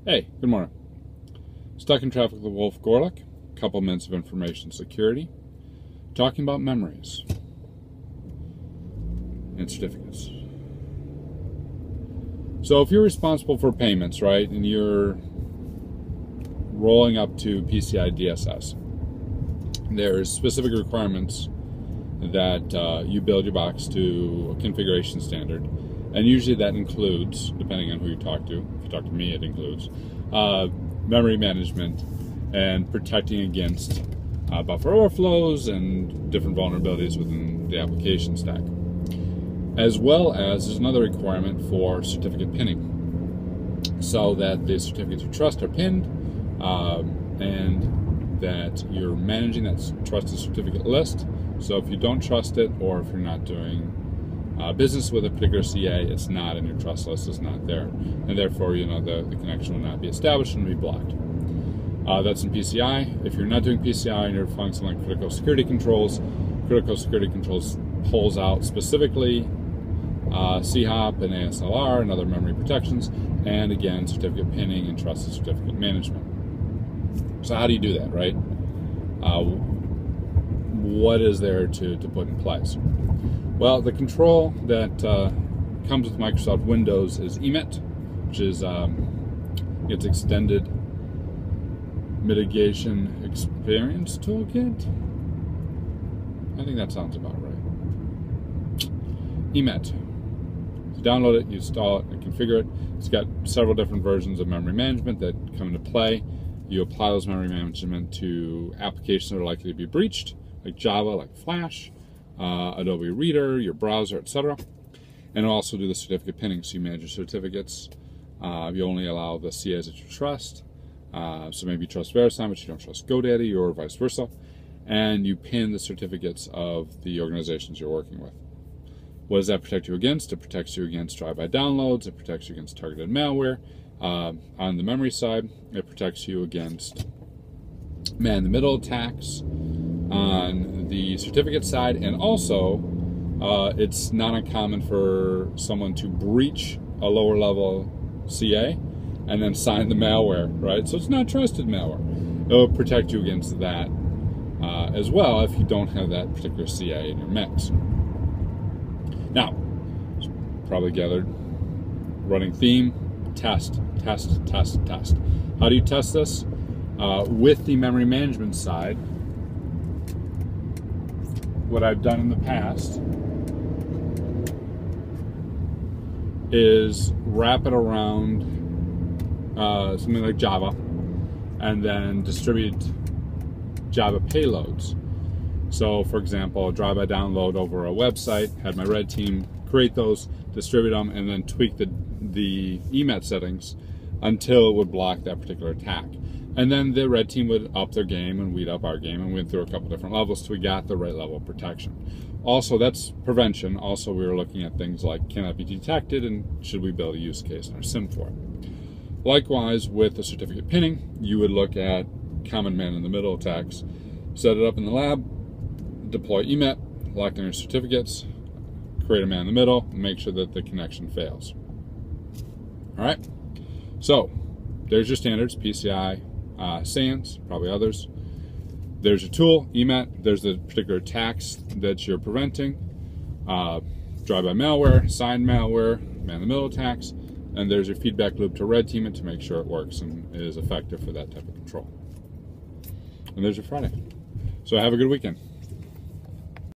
Hey, good morning. Stuck in traffic with Wolf Gorlick, couple minutes of information security, talking about memories and certificates. So if you're responsible for payments, right, and you're rolling up to PCI DSS, there's specific requirements that you build your box to a configuration standard. And usually that includes, depending on who you talk to, if you talk to me, it includes memory management and protecting against buffer overflows and different vulnerabilities within the application stack. As well as there's another requirement for certificate pinning, so that the certificates of trust are pinned and that you're managing that trusted certificate list. So if you don't trust it, or if you're not doing business with a particular CA, it's not in your trust list, it's not there, and therefore the connection will not be established and will be blocked. That's in PCI. If you're not doing PCI and you're applying something like critical security controls pulls out specifically CHOP and ASLR and other memory protections, and again certificate pinning and trusted certificate management. So how do you do that, right? What is there to put in place? Well, the control that comes with Microsoft Windows is EMIT, which is its extended mitigation experience toolkit. I think that sounds about right. EMIT. You download it, you install it, and configure it. It's got several different versions of memory management that come into play. You apply those memory management to applications that are likely to be breached, like Java, like Flash, Adobe Reader, your browser, etc. And it'll also do the certificate pinning, so you manage your certificates. You only allow the CAs that you trust. So maybe you trust VeriSign, but you don't trust GoDaddy, or vice versa. And you pin the certificates of the organizations you're working with. What does that protect you against? It protects you against drive-by downloads. It protects you against targeted malware. On the memory side, it protects you against man-in-the-middle attacks. On the certificate side, and also it's not uncommon for someone to breach a lower level CA and then sign the malware, right? So it's not trusted malware. It will protect you against that as well if you don't have that particular CA in your mix. Now, probably gathered, running theme, test. How do you test this? With the memory management side, what I've done in the past is wrap it around something like Java and then distribute Java payloads. So for example, drive-by download over a website, had my red team create those, distribute them, and then tweak the EMIT settings until it would block that particular attack. And then the red team would up their game and we'd up our game, and we went through a couple different levels till we got the right level of protection. Also, that's prevention. Also, we were looking at things like, can that be detected, and should we build a use case in our SIM for it? Likewise, with the certificate pinning, you would look at common man-in-the-middle attacks, set it up in the lab, deploy EMIT, lock down your certificates, create a man-in-the-middle, and make sure that the connection fails. All right, so there's your standards, PCI, SANS, probably others. There's your tool, EMIT. There's the particular attacks that you're preventing, drive-by malware, signed malware, man-in-the-middle attacks, and there's your feedback loop to red team it to make sure it works and is effective for that type of control. And there's your Friday. So have a good weekend.